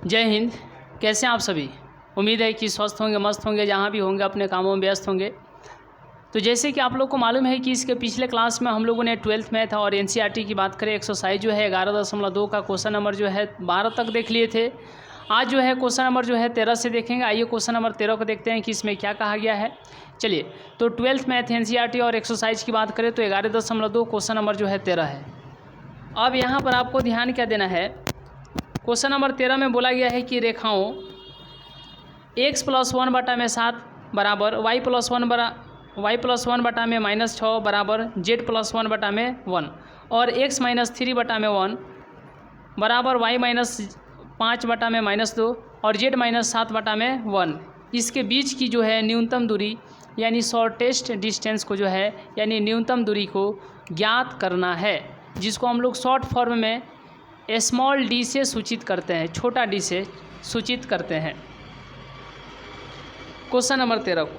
जय हिंद। कैसे हैं आप सभी? उम्मीद है कि स्वस्थ होंगे, मस्त होंगे, जहाँ भी होंगे अपने कामों में व्यस्त होंगे। तो जैसे कि आप लोग को मालूम है कि इसके पिछले क्लास में हम लोगों ने 12th मैथ और एनसीईआरटी की बात करें, एक्सरसाइज जो है 11.2 का क्वेश्चन नंबर जो है 12 तक देख लिए थे। आज जो है क्वेश्चन नंबर जो है 13 से देखेंगे। आइए क्वेश्चन नंबर 13 को देखते हैं कि इसमें क्या कहा गया है। चलिए, तो 12th मैथ, एनसीईआरटी और एक्सरसाइज की बात करें तो 11.2 क्वेश्चन नंबर जो है 13 है। अब यहाँ पर आपको ध्यान क्या देना है, क्वेश्चन नंबर 13 में बोला गया है कि रेखाओं x + 1/7 बराबर y + 1/-6 बराबर z + 1/1 और x - 3/1 बराबर y - 5/-2 और z - 7/1 इसके बीच की जो है न्यूनतम दूरी यानी शॉर्टेस्ट डिस्टेंस को जो है यानी न्यूनतम दूरी को ज्ञात करना है, जिसको हम लोग शॉर्ट फॉर्म में स्मॉल डी से सूचित करते हैं, छोटा डी से सूचित करते हैं क्वेश्चन नंबर 13 को।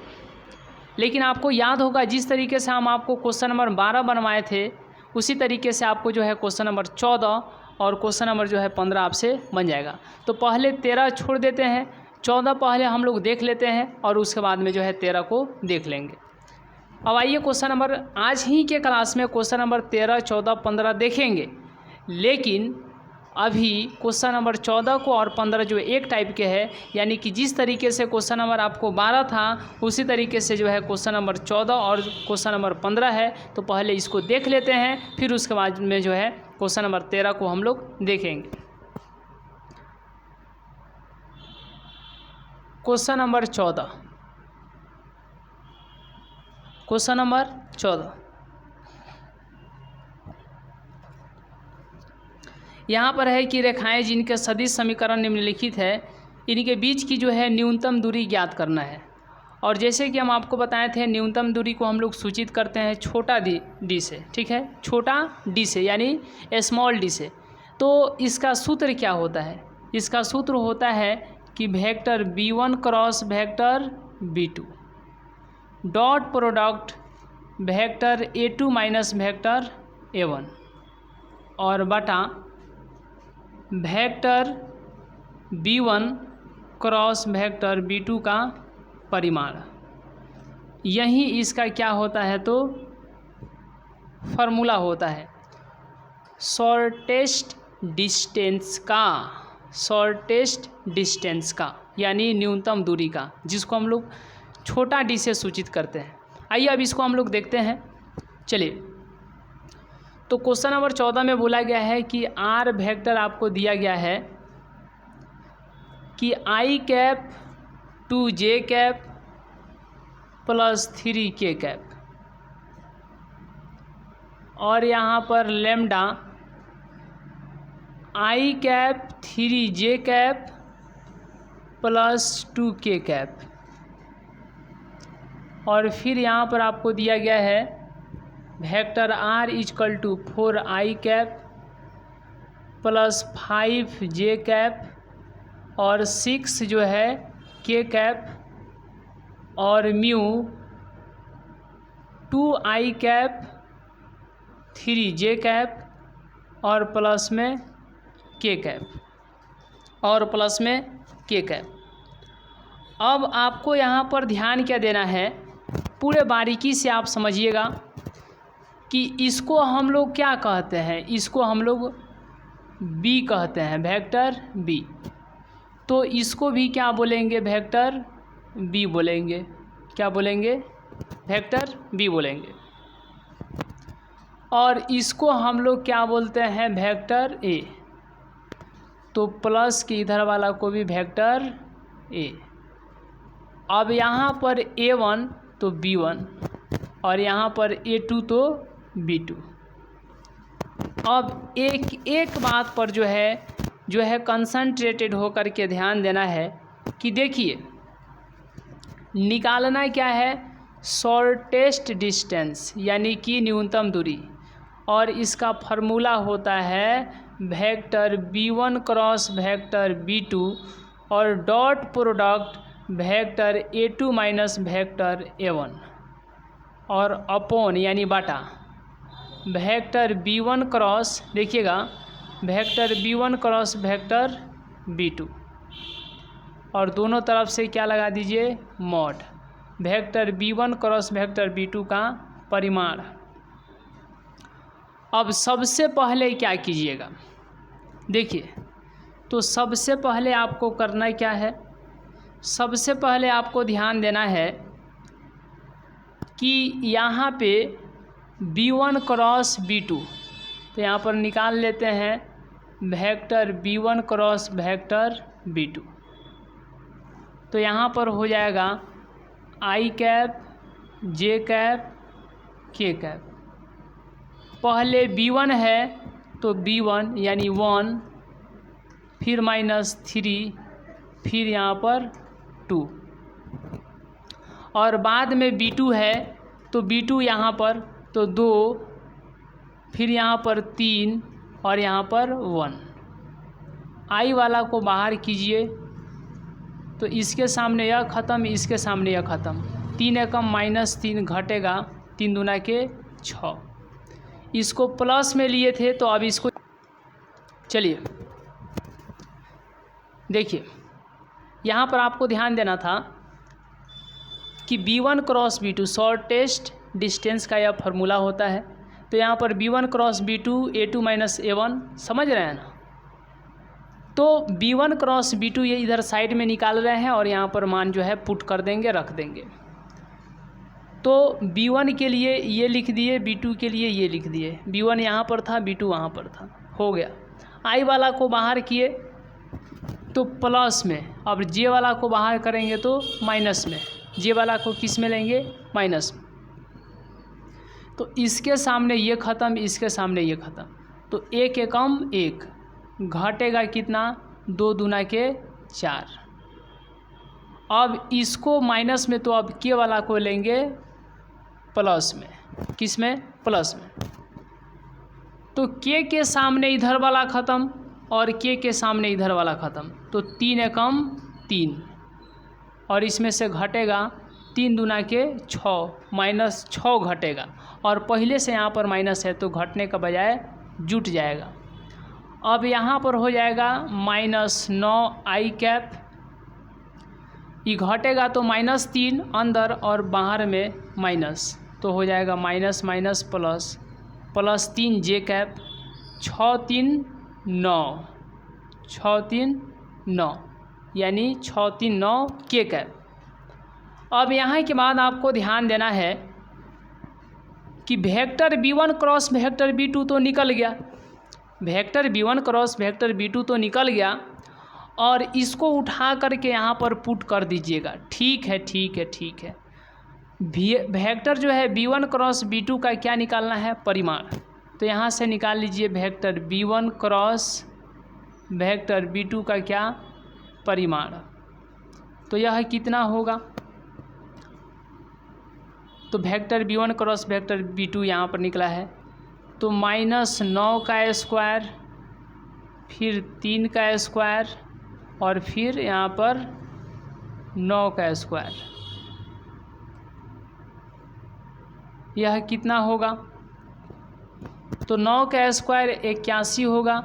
लेकिन आपको याद होगा जिस तरीके से हम आपको क्वेश्चन नंबर 12 बनवाए थे उसी तरीके से आपको जो है क्वेश्चन नंबर 14 और क्वेश्चन नंबर जो है 15 आपसे बन जाएगा। तो पहले 13 छोड़ देते हैं, 14 पहले हम लोग देख लेते हैं और उसके बाद में जो है 13 को देख लेंगे। अब आइए क्वेश्चन नंबर आज ही के क्लास में क्वेश्चन नंबर 13, 14, 15 देखेंगे, लेकिन अभी क्वेश्चन नंबर 14 को और 15 जो एक टाइप के हैं, यानी कि जिस तरीके से क्वेश्चन नंबर आपको 12 था उसी तरीके से जो है क्वेश्चन नंबर 14 और क्वेश्चन नंबर 15 है। तो पहले इसको देख लेते हैं, फिर उसके बाद में जो है क्वेश्चन नंबर 13 को हम लोग देखेंगे। क्वेश्चन नंबर 14, क्वेश्चन नंबर 14 यहाँ पर है कि रेखाएं जिनके सदिश समीकरण निम्नलिखित है, इनके बीच की जो है न्यूनतम दूरी ज्ञात करना है। और जैसे कि हम आपको बताए थे न्यूनतम दूरी को हम लोग सूचित करते हैं छोटा डी से, ठीक है, छोटा डी से यानी स्मॉल डी से। तो इसका सूत्र क्या होता है? इसका सूत्र होता है कि vector b1 cross vector b2 dot product vector a2 minus vector a1 और बटा vector b1 cross vector b2 का परिमाण। यही इसका क्या होता है तो फार्मूला होता है शॉर्टेस्ट डिस्टेंस का यानी न्यूनतम दूरी का, जिसको हम लोग छोटा डी से सूचित करते हैं। आइए अब इसको हम लोग देखते हैं। चलिए, तो क्वेश्चन नंबर 14 में बोला गया है कि आर वेक्टर आपको दिया गया है कि i cap 2j cap plus 3k cap और यहाँ पर lambda i cap 3j cap plus 2k cap और फिर यहाँ पर आपको दिया गया है vector r = 4i cap plus 5j cap और 6 जो है k कैप और mu 2i cap 3j cap और प्लस में k कैप और प्लस में k कैप। अब आपको यहाँ पर ध्यान क्या देना है, पूरे बारीकी से आप समझिएगा कि इसको हम लोग क्या कहते हैं। इसको हम लोग b कहते हैं, वेक्टर b। तो इसको भी क्या बोलेंगे? वेक्टर b बोलेंगे। क्या बोलेंगे? वेक्टर b बोलेंगे। और इसको हम लोग क्या बोलते हैं? Vector a। तो प्लस के इधर वाला को भी वेक्टर a। अब यहाँ पर a1 तो b1 और यहाँ पर a2 तो b2। अब एक बात पर जो है कंसंट्रेटेड होकर के ध्यान देना है कि देखिए निकालना क्या है, शॉर्टेस्ट डिस्टेंस यानी कि न्यूनतम दूरी, और इसका फार्मूला होता है vector b1 cross vector b2 और dot product vector a2 minus vector a1 और अपॉन यानी बटा वेक्टर b1 क्रॉस, देखिएगा vector b1 cross vector b2 और दोनों तरफ से क्या लगा दीजिए, mod. Vector b1 cross vector b2 का परिमाण। अब सबसे पहले क्या कीजिएगा, देखिए, तो सबसे पहले आपको करना क्या है, सबसे पहले आपको ध्यान देना है कि यहाँ पे b1 क्रॉस b2, तो यहाँ पर निकाल लेते हैं vector b1 cross vector b2। तो यहाँ पर हो जाएगा i cap j cap k cap. पहले b1 है तो b1 यानी 1, फिर -3, फिर यहाँ पर 2, और बाद में b2 है तो b2 यहाँ पर तो 2, फिर यहाँ पर 3 और यहाँ पर 1। i वाला को बाहर कीजिए तो इसके सामने यह ख़त्म, इसके सामने यह ख़त्म। 3 एकम -3 घटेगा, 3 दूना के 6। इसको प्लस में लिए थे तो अब इसको चलिए देखिए, यहाँ पर आपको ध्यान देना था कि b1 cross b2 shortest distance का यह फार्मूला होता है। तो यहाँ पर b1 cross b2 a2 minus a1, समझ रहे हैं ना। तो b1 क्रॉस b2 ये इधर साइड में निकाल रहे हैं और यहाँ पर मान जो है पुट कर देंगे, रख देंगे। तो b1 के लिए ये लिख दिए, b2 के लिए ये लिख दिए। b1 यहाँ पर था, b2 वहाँ पर था, हो गया। i वाला को बाहर किए तो प्लस में, अब j वाला को बाहर करेंगे तो माइनस में, j वाला को किस में लेंगे, माइनस में। तो इसके सामने ये ख़त्म, इसके सामने ये ख़त्म, तो 1 एकम 1 घटेगा कितना, 2 दूना के 4। अब इसको माइनस में, तो अब k वाला को लेंगे प्लस में, किस में, प्लस में। तो k के सामने इधर वाला ख़त्म और k के सामने इधर वाला ख़त्म, तो 3 एकम 3, और इसमें से घटेगा 3 दूना के 6, -6 घटेगा, और पहले से यहाँ पर माइनस है तो घटने का बजाय जुट जाएगा। अब यहाँ पर हो जाएगा -9 i कैप, ये घटेगा तो -3 अंदर और बाहर में माइनस, तो हो जाएगा minus minus plus, +3 j cap, 6 3 9, 6 3 9 यानी 6 3 9 k कैप। अब यहाँ के बाद आपको ध्यान देना है कि vector b1 cross vector b2 तो निकल गया, vector b1 cross vector b2 तो निकल गया, और इसको उठा करके यहाँ पर पुट कर दीजिएगा। ठीक है, ठीक है, ठीक है। वेक्टर जो है b1 क्रॉस b2 का क्या निकालना है, परिमाण। तो यहाँ से निकाल लीजिए vector b1 cross vector b2 का क्या, परिमाण। तो यह कितना होगा, तो vector b1 cross vector b2 यहाँ पर निकला है, तो -9 का स्क्वायर, फिर 3 का स्क्वायर, और फिर यहाँ पर 9 का स्क्वायर। यह कितना होगा, तो 9 का स्क्वायर 81 होगा,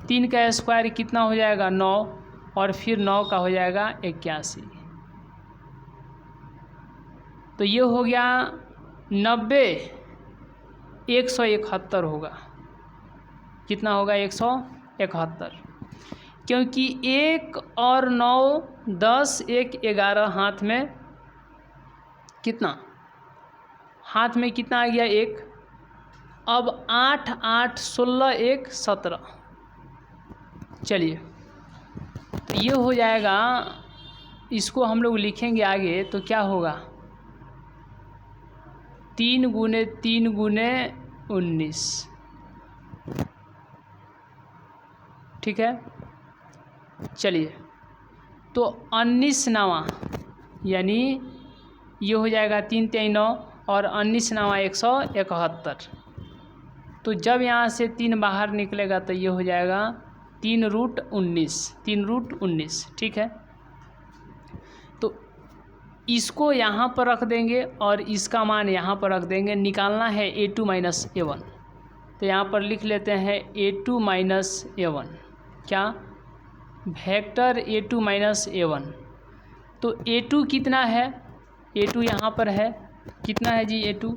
3 का स्क्वायर कितना हो जाएगा 9, और फिर 9 का हो जाएगा 81। तो ये हो गया 90, 171 होगा। कितना होगा, 171, क्योंकि 1 और 9 10, 1 11, हाथ में कितना, हाथ में कितना आ गया 1। अब 8 8 16 1 17। चलिए, तो ये हो जाएगा, इसको हम लोग लिखेंगे आगे तो क्या होगा, 3 गुने 3 गुने 19। ठीक है, चलिए, तो 19 नवा यानी ये हो जाएगा 3 3 9, और 19 नवा 171। तो जब यहाँ से 3 बाहर निकलेगा तो ये हो जाएगा 3√19, 3√19। ठीक है, तो इसको यहाँ पर रख देंगे और इसका मान यहाँ पर रख देंगे। निकालना है a2 माइनस a1, तो यहाँ पर लिख लेते हैं a2 माइनस a1 क्या, वेक्टर A2 माइनस A1। तो A2 कितना है, A2 यहाँ पर है, कितना है जी A2,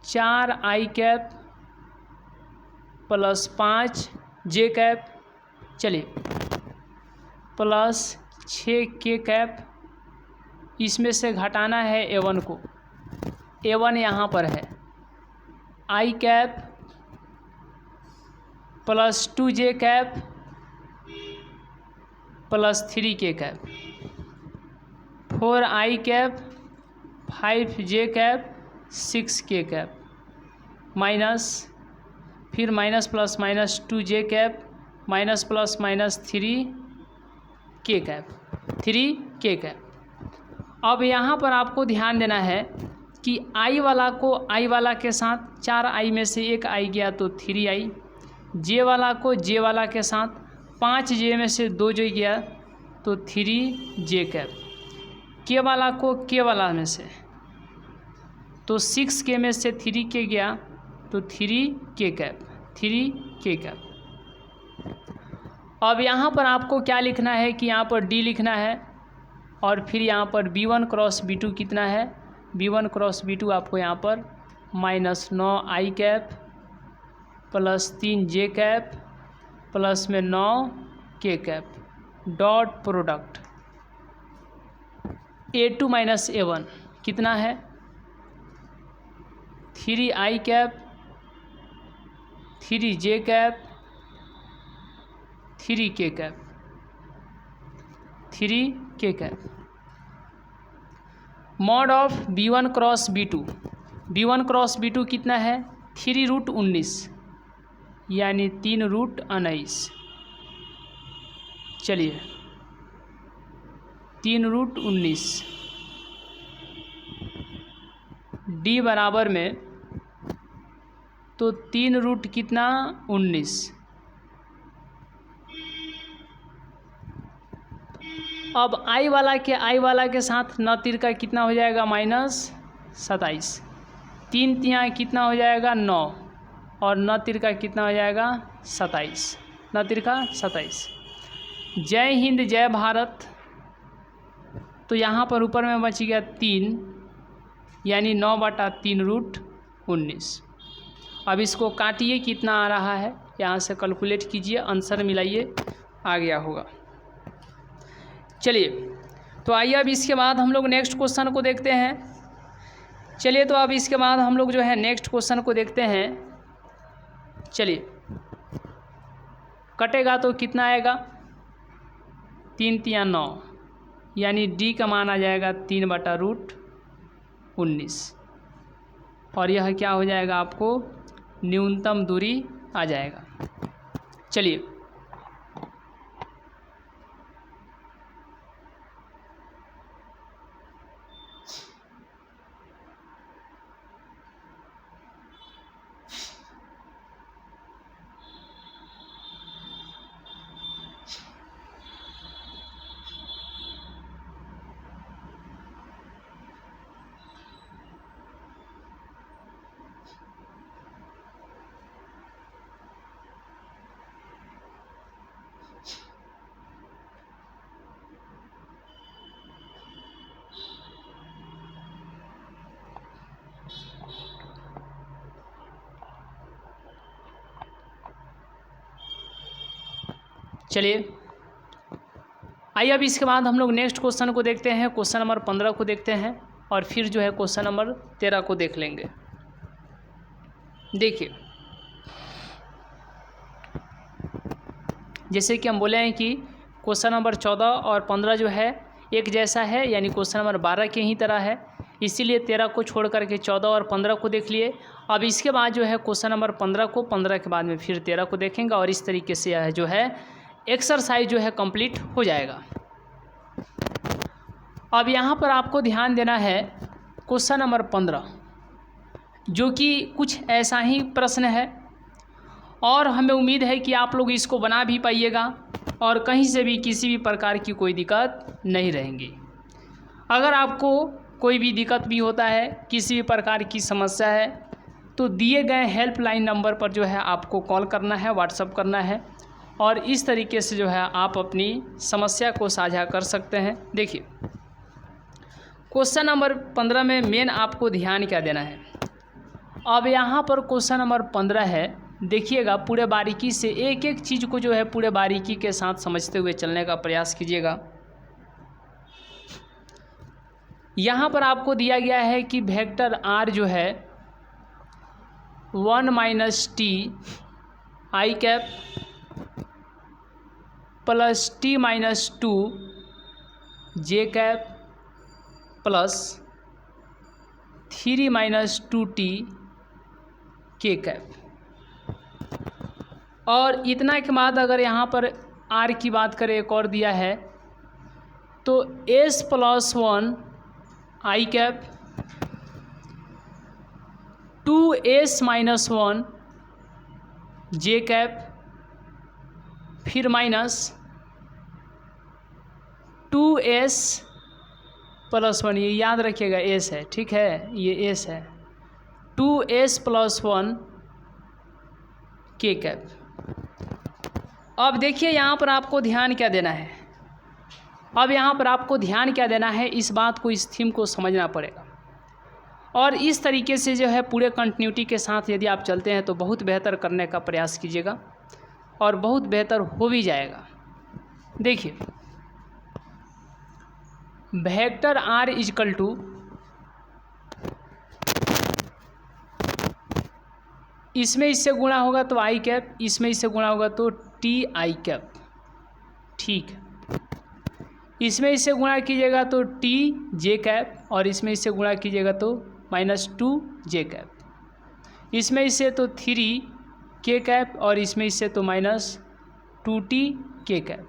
4i cap plus 5j cap, चलिए प्लस 6k कैप, इसमें से घटाना है A1 को, A1 यहाँ पर है i cap plus 2j cap plus 3k cap, 4i cap 5j cap 6k cap, minus फिर minus plus minus 2j cap minus plus minus 3k cap. अब यहाँ पर आपको ध्यान देना है कि i वाला को i वाला के साथ 4i में से एक i गया तो 3i, j वाला को j वाला के साथ 5j में से 2j गया तो 3j कैप, k वाला को k वाला में से तो 6k में से 3k गया तो 3k कैप। अब यहाँ पर आपको क्या लिखना है कि यहाँ पर d लिखना है और फिर यहाँ पर b1 क्रॉस b2 कितना है, b1 क्रॉस b2 आपको यहाँ पर minus 9i cap plus 3j cap plus में 9k cap, dot product A2 minus A1 कितना है, 3i cap 3j cap 3k cap, mod of b1 cross b2, b1 cross b2 कितना है, 3√19 यानी 3√19, चलिए 3√19 d बराबर में तो 3 रूट कितना 19, अब i वाला के साथ न तिर का कितना हो जाएगा -27, 3 तिया कितना हो जाएगा 9 और न तिर का कितना हो जाएगा 27, न तिर का 27। जय हिंद जय भारत, तो यहाँ पर ऊपर में बच गया 3 यानी 9/3√19। अब इसको काटिए कितना आ रहा है, यहाँ से कैलकुलेट कीजिए, आंसर मिलाइए, आ गया होगा। चलिए तो आइए अब इसके बाद हम लोग नेक्स्ट क्वेश्चन को देखते हैं। चलिए तो अब इसके बाद हम लोग जो है नेक्स्ट क्वेश्चन को देखते हैं। चलिए कटेगा तो कितना आएगा, 3 तिया 9 यानी d का मान आ जाएगा 3/√19 और यह क्या हो जाएगा, आपको न्यूनतम दूरी आ जाएगा। चलिए चलिए आइए अब इसके बाद हम लोग नेक्स्ट क्वेश्चन को देखते हैं। क्वेश्चन नंबर 15 को देखते हैं और फिर जो है क्वेश्चन नंबर 13 को देख लेंगे। देखिए जैसे कि हम बोले हैं कि क्वेश्चन नंबर 14 और 15 जो है एक जैसा है, यानी क्वेश्चन नंबर 12 के ही तरह है, इसीलिए 13 को छोड़ करके 14 और 15 को देख लिए। अब इसके बाद जो है क्वेश्चन नंबर 15 को 15 के बाद में फिर 13 को देखेंगे और इस तरीके से यह जो है एक्सरसाइज जो है कंप्लीट हो जाएगा। अब यहाँ पर आपको ध्यान देना है क्वेश्चन नंबर 15 जो कि कुछ ऐसा ही प्रश्न है और हमें उम्मीद है कि आप लोग इसको बना भी पाइएगा और कहीं से भी किसी भी प्रकार की कोई दिक्कत नहीं रहेंगी। अगर आपको कोई भी दिक्कत भी होता है, किसी भी प्रकार की समस्या है, तो दिए गए हेल्पलाइन नंबर पर जो है आपको कॉल करना है, व्हाट्सअप करना है और इस तरीके से जो है आप अपनी समस्या को साझा कर सकते हैं। देखिए क्वेश्चन नंबर 15 में मेन आपको ध्यान क्या देना है। अब यहाँ पर क्वेश्चन नंबर 15 है, देखिएगा पूरे बारीकी से एक एक चीज़ को जो है पूरे बारीकी के साथ समझते हुए चलने का प्रयास कीजिएगा। यहाँ पर आपको दिया गया है कि वेक्टर r जो है 1 minus T I cap plus T minus 2 J cap plus 3 minus 2t के कैप। और इतना के बाद अगर यहाँ पर r की बात करें, एक और दिया है तो s प्लस 1 आई कैप 2s माइनस 1 जे कैप फिर माइनस 2s प्लस 1, ये याद रखिएगा s है, ठीक है, ये s है, 2s प्लस 1 के कैप। अब देखिए यहाँ पर आपको ध्यान क्या देना है। अब यहाँ पर आपको ध्यान क्या देना है, इस बात को, इस थीम को समझना पड़ेगा। और इस तरीके से जो है पूरे कंटिन्यूटी के साथ यदि आप चलते हैं तो बहुत बेहतर करने का प्रयास कीजिएगा और बहुत बेहतर हो भी जाएगा। देखिए वेक्टर r इजकल टू इसमें इससे गुणा होगा तो आई कैप, इसमें इससे गुणा होगा तो टी आई कैप, ठीक है। इसमें इससे गुणा कीजिएगा तो टी जे कैप और इसमें इससे गुणा कीजिएगा तो माइनस 2 जे कैप। इसमें इससे तो 3 के कैप और इसमें इससे तो माइनस 2t के कैप।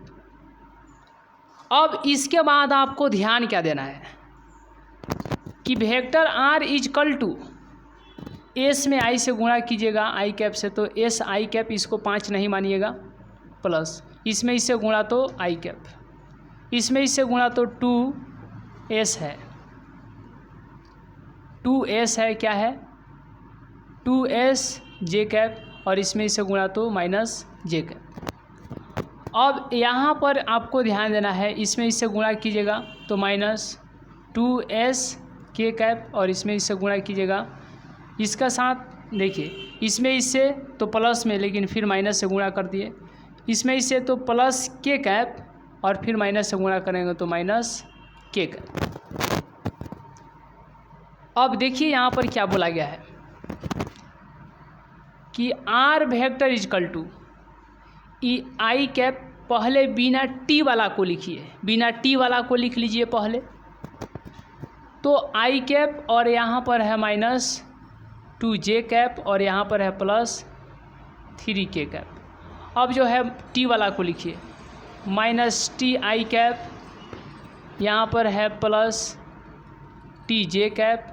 अब इसके बाद आपको ध्यान क्या देना है कि vector r is equal to s में i से गुणा कीजिएगा आई कैप से तो s आई कैप, इसको 5 नहीं मानिएगा, प्लस इसमें इससे गुणा तो आई कैप, इसमें इससे गुणा तो 2s है, 2s है, क्या है 2s जे कैप और इसमें इससे गुणा तो माइनस जे कैप। अब यहाँ पर आपको ध्यान देना है, इसमें इससे गुणा कीजिएगा तो माइनस 2s के कैप और इसमें इससे गुणा कीजिएगा इसका साथ, देखिए इसमें इससे तो प्लस में लेकिन फिर माइनस से गुणा कर दिए, इसमें इससे तो प्लस के कैप और फिर माइनस से गुणा करेंगे तो माइनस के कैप। अब देखिए यहाँ पर क्या बोला गया है कि r vector is equal to E I cap, पहले बिना टी वाला को लिखिए, बिना टी वाला को लिख लीजिए पहले, तो आई कैप और यहाँ पर है माइनस 2 जे कैप और यहाँ पर है प्लस 3 के कैप। अब जो है टी वाला को लिखिए, माइनस टी आई कैप, यहाँ पर है प्लस टी जे कैप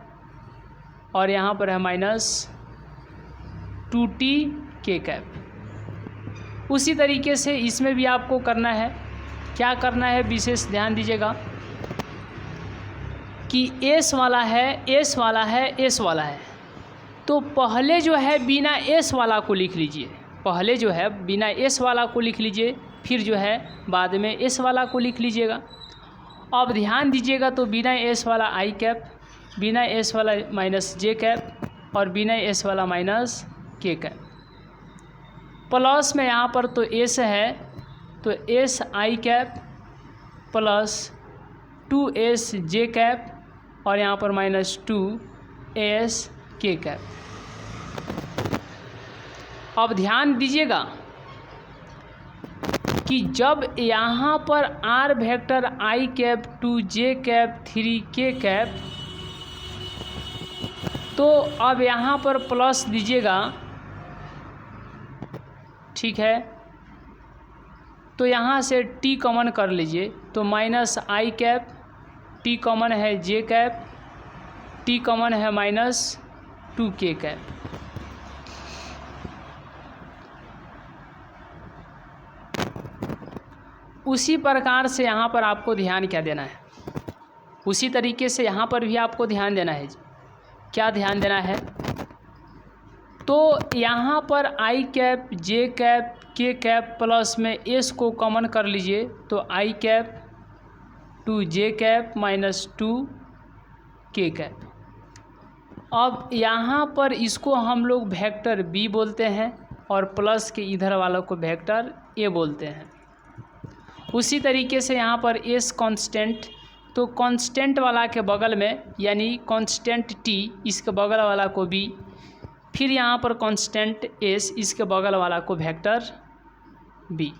और यहाँ पर है माइनस 2t के कैप। उसी तरीके से इसमें भी आपको करना है, क्या करना है विशेष ध्यान दीजिएगा कि s वाला है, s वाला है, s वाला है, तो पहले जो है बिना s वाला को लिख लीजिए, पहले जो है बिना s वाला को लिख लीजिए, फिर जो है बाद में s वाला को लिख लीजिएगा। अब ध्यान दीजिएगा तो बिना s वाला आई कैप, बिना s वाला माइनस जे कैप और बिना s वाला माइनस के कैप। प्लस में यहाँ पर तो s है तो s आई कैप प्लस 2s जे कैप और यहाँ पर माइनस 2s के कैप। अब ध्यान दीजिएगा कि जब यहाँ पर r वेक्टर आई कैप 2 जे कैप 3 के कैप, तो अब यहाँ पर प्लस दीजिएगा, ठीक है, तो यहाँ से t कॉमन कर लीजिए तो माइनस आई कैप, t कॉमन है जे कैप, t कॉमन है माइनस 2 के कैप। उसी प्रकार से यहाँ पर आपको ध्यान क्या देना है, उसी तरीके से यहाँ पर भी आपको ध्यान देना है। क्या ध्यान देना है, तो यहाँ पर I cap J cap K cap plus में एस को कॉमन कर लीजिए, तो I cap two J cap minus two K cap. अब यहाँ पर इसको हम लोग वेक्टर बी बोलते हैं और प्लस के इधर वालों को वेक्टर ए बोलते हैं। उसी तरीके से यहाँ पर एस कांस्टेंट, तो कांस्टेंट वाला के बगल में यानी कांस्टेंट टी, इसके बगल वाला को बी, फिर यहाँ पर कांस्टेंट एस, इसके बगल वाला को वेक्टर बी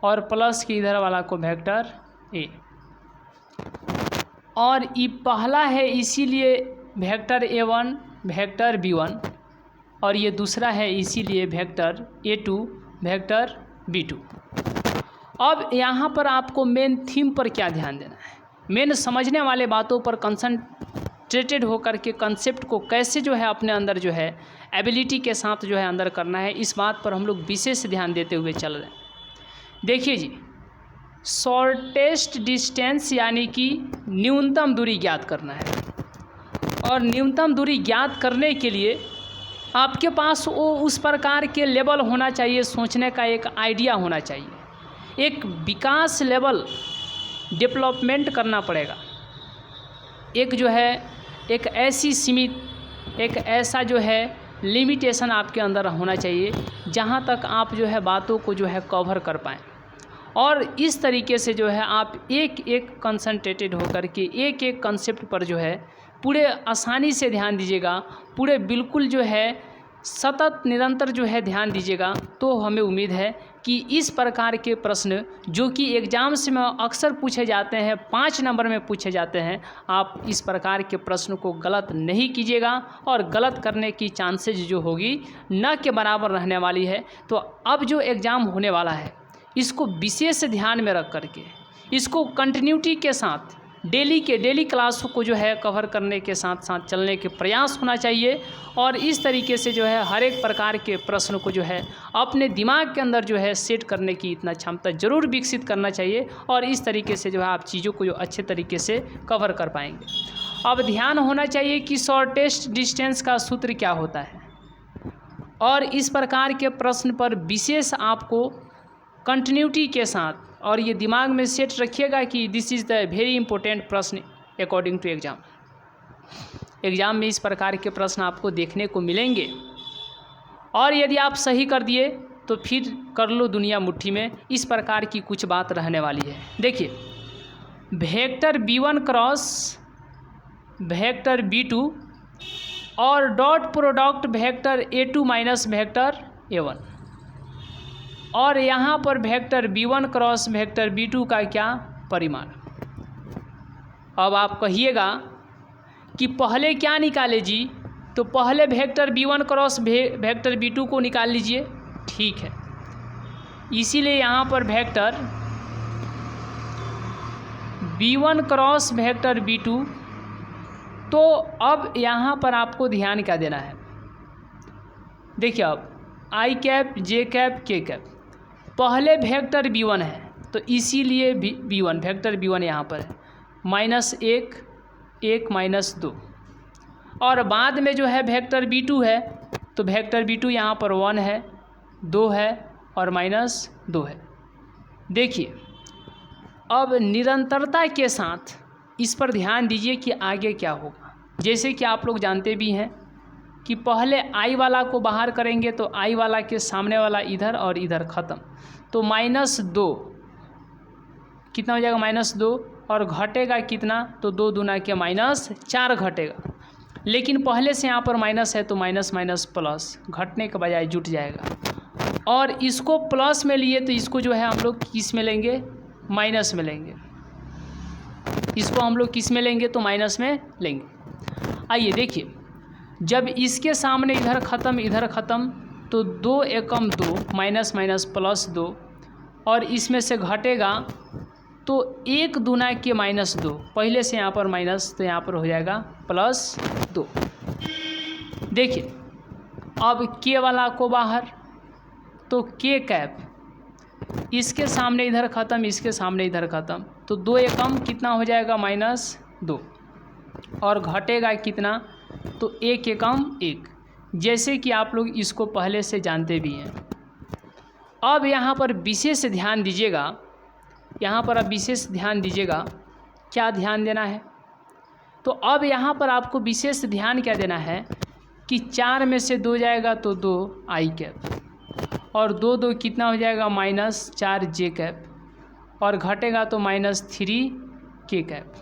और प्लस के इधर वाला को वेक्टर ए। और ये पहला है इसीलिए वेक्टर A1 वेक्टर B1 और ये दूसरा है इसीलिए वेक्टर A2 वेक्टर B2। अब यहाँ पर आपको मेन थीम पर क्या ध्यान देना है, मेन समझने वाले बातों पर कंसंट्रेटेड होकर के कंसेप्ट को कैसे जो है अपने अंदर जो है एबिलिटी के साथ जो है अंदर करना है, इस बात पर हम लोग विशेष ध्यान देते हुए चल रहे हैं। देखिए जी, शॉर्टेस्ट डिस्टेंस यानी कि न्यूनतम दूरी ज्ञात करना है और न्यूनतम दूरी ज्ञात करने के लिए आपके पास वो उस प्रकार के लेवल होना चाहिए, सोचने का एक आइडिया होना चाहिए, एक विकास लेवल डेवलपमेंट करना पड़ेगा। एक जो है एक ऐसी सीमित, एक ऐसा जो है लिमिटेशन आपके अंदर होना चाहिए जहाँ तक आप जो है बातों को जो है कवर कर पाएँ और इस तरीके से जो है आप एक एक कंसंट्रेटेड होकर के एक एक कंसेप्ट पर जो है पूरे आसानी से ध्यान दीजिएगा, पूरे बिल्कुल जो है सतत निरंतर जो है ध्यान दीजिएगा, तो हमें उम्मीद है कि इस प्रकार के प्रश्न जो कि एग्जाम्स में अक्सर पूछे जाते हैं, 5 नंबर में पूछे जाते हैं, आप इस प्रकार के प्रश्न को गलत नहीं कीजिएगा और गलत करने की चांसेज जो होगी न के बराबर रहने वाली है। तो अब जो एग्ज़ाम होने वाला है इसको विशेष ध्यान में रख करके इसको कंटिन्यूटी के साथ डेली क्लासों को जो है कवर करने के साथ साथ चलने के प्रयास होना चाहिए और इस तरीके से जो है हर एक प्रकार के प्रश्न को जो है अपने दिमाग के अंदर जो है सेट करने की इतना क्षमता जरूर विकसित करना चाहिए और इस तरीके से जो है आप चीज़ों को जो अच्छे तरीके से कवर कर पाएंगे। अब ध्यान होना चाहिए कि शॉर्टेस्ट डिस्टेंस का सूत्र क्या होता है और इस प्रकार के प्रश्न पर विशेष आपको कंटिन्यूटी के साथ और ये दिमाग में सेट रखिएगा कि this is the very important प्रश्न अकॉर्डिंग टू एग्ज़ाम में इस प्रकार के प्रश्न आपको देखने को मिलेंगे और यदि आप सही कर दिए तो फिर कर लो दुनिया मुट्ठी में, इस प्रकार की कुछ बात रहने वाली है। देखिए, vector B1 cross vector B2 और dot product vector A2 minus vector A1 और यहाँ पर vector B1 cross vector B2 का क्या परिमाण। अब आप कहिएगा कि पहले क्या निकाले जी, तो पहले vector B1 cross vector B2 को निकाल लीजिए, ठीक है। इसीलिए यहाँ पर vector B1 cross vector B2, तो अब यहाँ पर आपको ध्यान क्या देना है। देखिए, अब आई cap J cap K cap, पहले वेक्टर B1 है तो इसीलिए B1 वेक्टर B1 यहाँ पर है -1 1 -2 और बाद में जो है वेक्टर B2 है तो वेक्टर B2 यहाँ पर 1 है 2 है और -2 है। देखिए, अब निरंतरता के साथ इस पर ध्यान दीजिए कि आगे क्या होगा। जैसे कि आप लोग जानते भी हैं कि पहले आई वाला को बाहर करेंगे तो आई वाला के सामने वाला इधर और इधर ख़त्म, तो -2 कितना हो जाएगा -2 और घटेगा कितना, तो 2 दूना के -4 घटेगा। लेकिन पहले से यहाँ पर माइनस है तो माइनस माइनस प्लस घटने के बजाय जुट जाएगा और इसको प्लस में लिए तो इसको जो है हम लोग किस में लेंगे, माइनस में लेंगे। इसको हम लोग किस में लेंगे, तो माइनस में लेंगे। आइए देखिए, जब इसके सामने इधर ख़त्म इधर ख़त्म तो 2 एकम 2 माइनस माइनस प्लस 2 और इसमें से घटेगा तो 1 दूना के -2, पहले से यहाँ पर माइनस तो यहाँ पर हो जाएगा +2। देखिए, अब के वाला को बाहर तो के कैप, इसके सामने इधर ख़त्म इसके सामने इधर ख़त्म तो 2 एकम कितना हो जाएगा -2 और घटेगा कितना, तो 1 एकम 1 जैसे कि आप लोग इसको पहले से जानते भी हैं। अब यहाँ पर विशेष ध्यान दीजिएगा, यहाँ पर अब विशेष ध्यान दीजिएगा, क्या ध्यान देना है। तो अब यहाँ पर आपको विशेष ध्यान क्या देना है कि 4 में से 2 जाएगा तो 2 आई कैप, और 2 2 कितना हो जाएगा -4 जे कैप, और घटेगा तो -3 के कैप।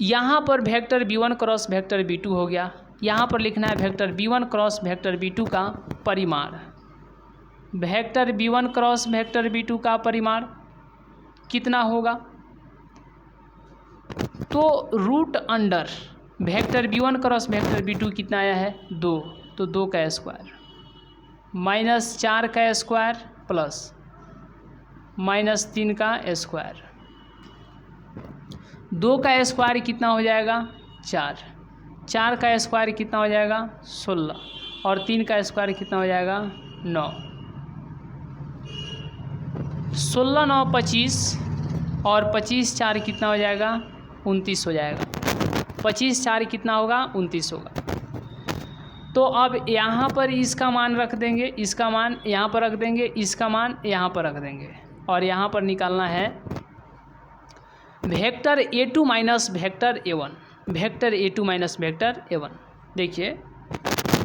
यहाँ पर vector v1 cross vector v2 हो गया। यहाँ पर लिखना है vector v1 cross vector v2 का परिमाण। Vector v1 cross vector v2 का परिमाण कितना होगा, तो root under vector v1 cross vector v2 कितना आया है 2, तो 2 का स्क्वायर -4 का स्क्वायर प्लस -3 का स्क्वायर। 2 का स्क्वायर कितना हो जाएगा 4, 4 का स्क्वायर कितना हो जाएगा 16, और 3 का स्क्वायर कितना हो जाएगा 9। 16 9 25, और 25 4 कितना हो जाएगा 29 हो जाएगा। 25 4 कितना होगा 29 होगा। तो अब यहाँ पर इसका मान रख देंगे, इसका मान यहाँ पर रख देंगे, इसका मान यहाँ पर रख देंगे, और यहाँ पर निकालना है vector a2 minus vector a1, vector a2 minus vector a1। देखिए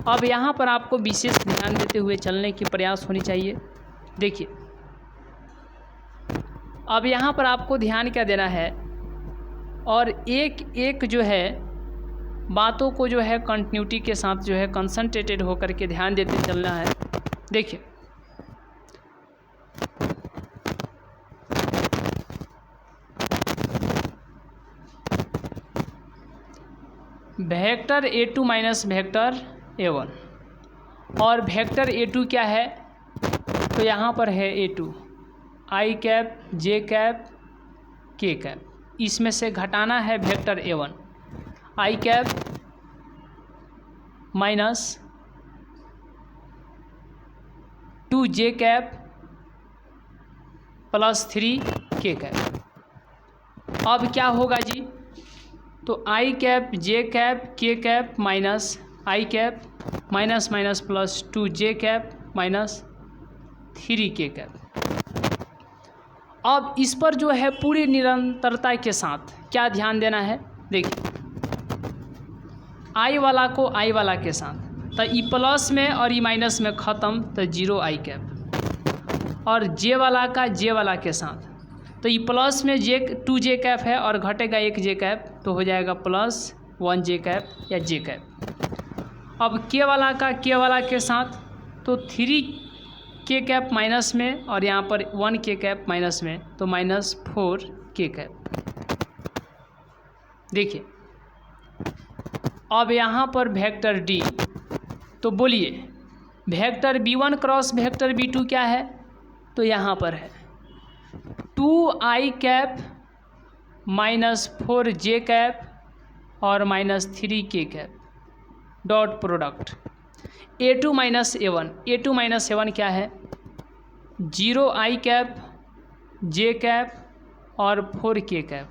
अब यहाँ पर आपको विशेष ध्यान देते हुए चलने की प्रयास होनी चाहिए। देखिए अब यहाँ पर आपको ध्यान क्या देना है, और एक एक जो है बातों को जो है कंटिन्यूटी के साथ जो है कंसंट्रेटेड होकर के ध्यान देते चलना है। देखिए vector a2 minus vector a1, और वेक्टर a2 क्या है, तो यहाँ पर है a2 आई cap J cap K cap, इसमें से घटाना है वेक्टर a1 आई कैप माइनस 2 जे कैप प्लस 3 के कैप। अब क्या होगा जी, तो I cap J cap K cap minus I cap minus minus plus 2 J cap minus 3 के कैप। अब इस पर जो है पूरी निरंतरता के साथ क्या ध्यान देना है। देखिए आई वाला को आई वाला के साथ, तो ई प्लस में और ई माइनस में ख़त्म, तो 0 आई कैप, और जे वाला का जे वाला के साथ, तो ई प्लस में 2 जे कैप है और घटेगा 1 जे कैप, तो हो जाएगा +1 जे कैप या जे कैप। अब के वाला का के वाला के साथ, तो 3 के कैप माइनस में, और यहाँ पर 1 के कैप माइनस में, तो -4 के कैप। देखिए अब यहाँ पर वेक्टर डी, तो बोलिए vector v1 cross vector v2 क्या है, तो यहाँ पर है 2 आई कैप -4 जे कैप और -3 के cap dot product a2 minus a1। a2 minus a1 क्या है 0 आई कैप जे कैप और 4 के cap.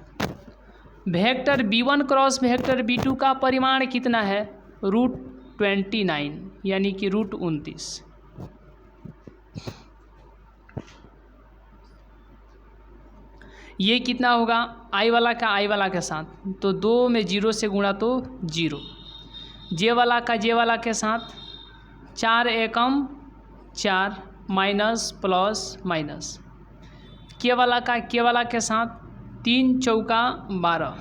Vector v1 cross vector v2 का परिमाण कितना है √29, यानी कि √29। ये कितना होगा आई वाला का आई वाला के साथ, तो 2 में 0 से गुणा तो 0, जे वाला का जे वाला के साथ 4 एकम 4 माइनस प्लस माइनस, के वाला का के वाला के साथ 3 चौका 12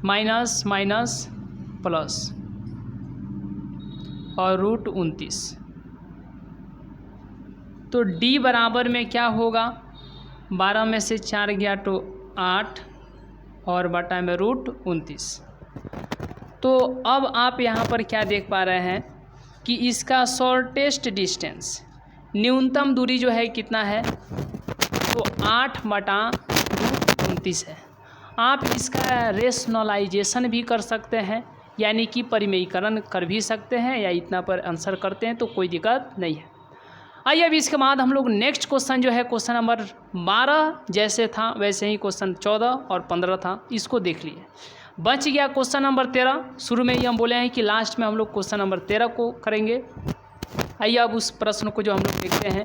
माइनस माइनस प्लस और √29। तो d बराबर में क्या होगा 12 में से 4 गया तो 8 और बटा में √29। तो अब आप यहाँ पर क्या देख पा रहे हैं कि इसका शॉर्टेस्ट डिस्टेंस न्यूनतम दूरी जो है कितना है, तो 8 बटा √29 है। आप इसका रेशनलाइजेशन भी कर सकते हैं, यानी कि परिमेयीकरण कर भी सकते हैं, या इतना पर आंसर करते हैं तो कोई दिक्कत नहीं है। आइए अब इसके बाद हम लोग नेक्स्ट क्वेश्चन जो है क्वेश्चन नंबर 12 जैसे था वैसे ही क्वेश्चन 14 और 15 था, इसको देख लिए। बच गया क्वेश्चन नंबर 13। शुरू में ही हम बोले हैं कि लास्ट में हम लोग क्वेश्चन नंबर 13 को करेंगे। आइए अब उस प्रश्न को जो हम लोग देखते हैं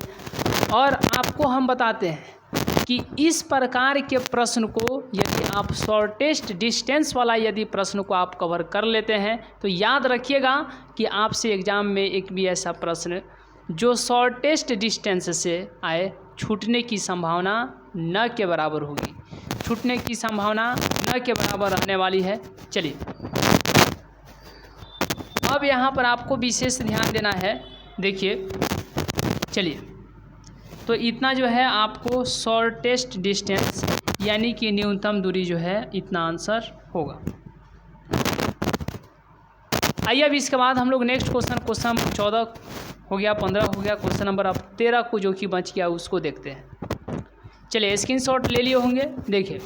और आपको हम बताते हैं कि इस प्रकार के प्रश्न को यदि आप शॉर्टेस्ट डिस्टेंस वाला यदि प्रश्न को आप कवर कर लेते हैं तो याद रखिएगा कि आपसे एग्ज़ाम में एक भी ऐसा प्रश्न जो शॉर्टेस्ट डिस्टेंस से आए छूटने की संभावना न के बराबर होगी, छूटने की संभावना न के बराबर रहने वाली है। चलिए अब यहाँ पर आपको विशेष ध्यान देना है। देखिए चलिए, तो इतना जो है आपको शॉर्टेस्ट डिस्टेंस यानी कि न्यूनतम दूरी जो है इतना आंसर होगा। आइए अब इसके बाद हम लोग नेक्स्ट क्वेश्चन नंबर 14 हो गया, 15 हो गया, क्वेश्चन नंबर अब 13 को जो कि बच गया उसको देखते हैं। चलिए स्क्रीनशॉट ले लिए होंगे। देखिए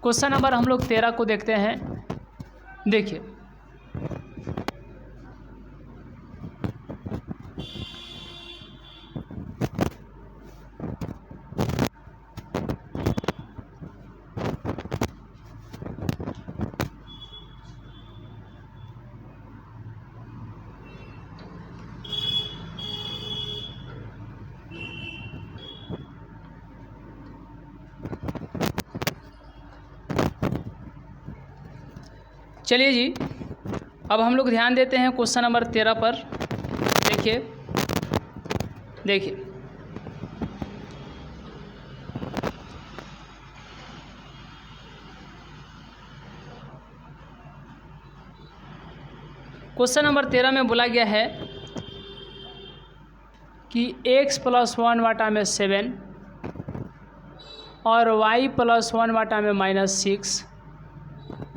क्वेश्चन नंबर हम लोग 13 को देखते हैं। देखिए चलिए जी, अब हम लोग ध्यान देते हैं क्वेश्चन नंबर 13 पर। देखिए क्वेश्चन नंबर 13 में बोला गया है कि x + 1/7 और y + 1/6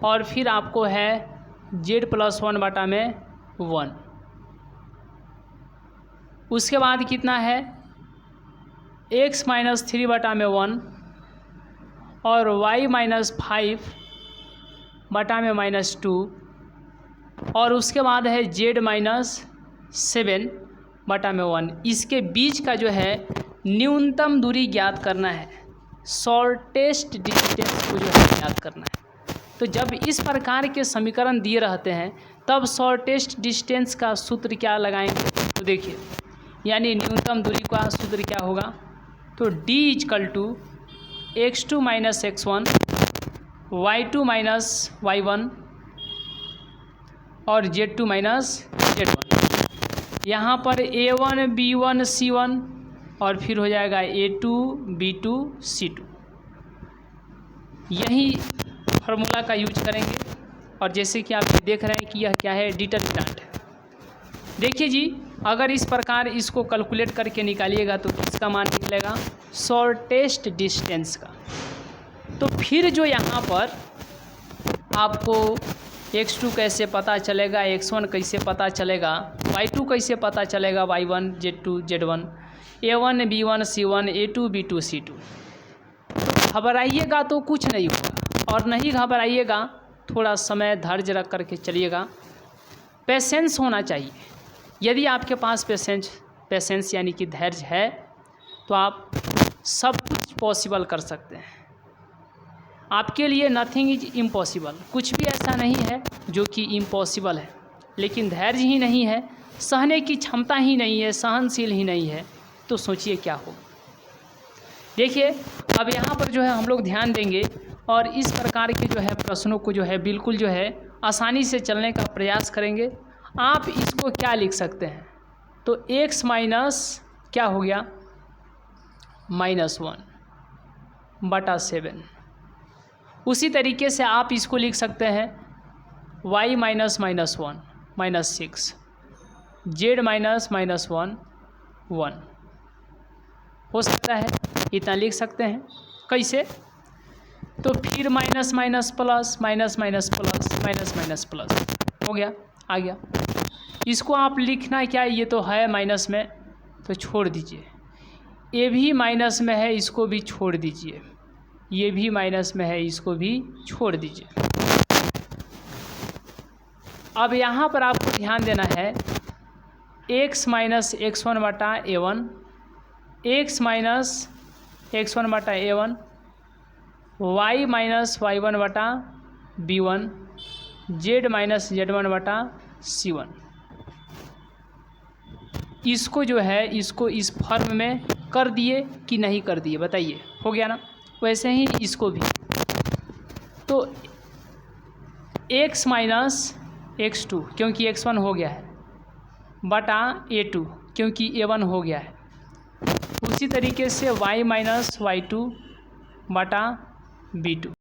और फिर आपको है z + 1/1। उसके बाद कितना है x - 3/1 और y - 5/-2 और उसके बाद है z - 7/1। इसके बीच का जो है न्यूनतम दूरी ज्ञात करना है, शॉर्टेस्ट डिस्टेंस को जो है ज्ञात करना है। तो जब इस प्रकार के समीकरण दिए रहते हैं तब शॉर्टेस्ट डिस्टेंस का सूत्र क्या लगाएंगे, तो देखिए यानी न्यूनतम दूरी का सूत्र क्या होगा, तो d = x2 - x1 y2 - y1 और z2 - z1। यहाँ पर a1 b1 c1 और फिर हो जाएगा a2 b2 c2। यही फार्मूला का यूज करेंगे और जैसे कि आप देख रहे हैं कि यह क्या है, डिटरमिनेंट है। देखिए जी, अगर इस प्रकार इसको कैलकुलेट करके निकालिएगा तो किसका मान निकलेगा, शॉर्टेस्ट डिस्टेंस का। तो फिर जो यहाँ पर आपको x2 कैसे पता चलेगा, x1 कैसे पता चलेगा, y2 कैसे पता चलेगा, y1 z2 z1, a1 b1 c1 a2 b2 c2। घबराइएगा तो कुछ नहीं होगा और नहीं घबराइएगा, थोड़ा समय धैर्य रख करके चलिएगा। पेशेंस होना चाहिए। यदि आपके पास पेशेंस यानी कि धैर्य है तो आप सब कुछ पॉसिबल कर सकते हैं। आपके लिए नथिंग इज इम्पॉसिबल, कुछ भी ऐसा नहीं है जो कि इम्पॉसिबल है। लेकिन धैर्य ही नहीं है, सहने की क्षमता ही नहीं है, सहनशील ही नहीं है, तो सोचिए क्या हो। देखिए अब यहाँ पर जो है हम लोग ध्यान देंगे और इस प्रकार के जो है प्रश्नों को जो है बिल्कुल जो है आसानी से चलने का प्रयास करेंगे। आप इसको क्या लिख सकते हैं, तो x माइनस क्या हो गया -1/7। उसी तरीके से आप इसको लिख सकते हैं y - -1 -6 z -1 1 हो सकता है, इतना लिख सकते हैं। कैसे, तो फिर minus minus plus minus minus plus minus minus plus हो गया, आ गया। इसको आप लिखना क्या, ये तो है माइनस में तो छोड़ दीजिए, ये भी माइनस में है इसको भी छोड़ दीजिए, ये भी माइनस में है इसको भी छोड़ दीजिए। अब यहाँ पर आपको ध्यान देना है x - x1/a1 x - x1 बटा a1, y माइनस y1 बटा b1, z माइनस z1 बटा c1। इसको जो है इसको इस फॉर्म में कर दिए कि नहीं कर दिए, बताइए, हो गया ना। वैसे ही इसको भी, तो x माइनस x2 क्योंकि x1 हो गया है, बटा a2 क्योंकि a1 हो गया है। उसी तरीके से y माइनस y2 बटा b2।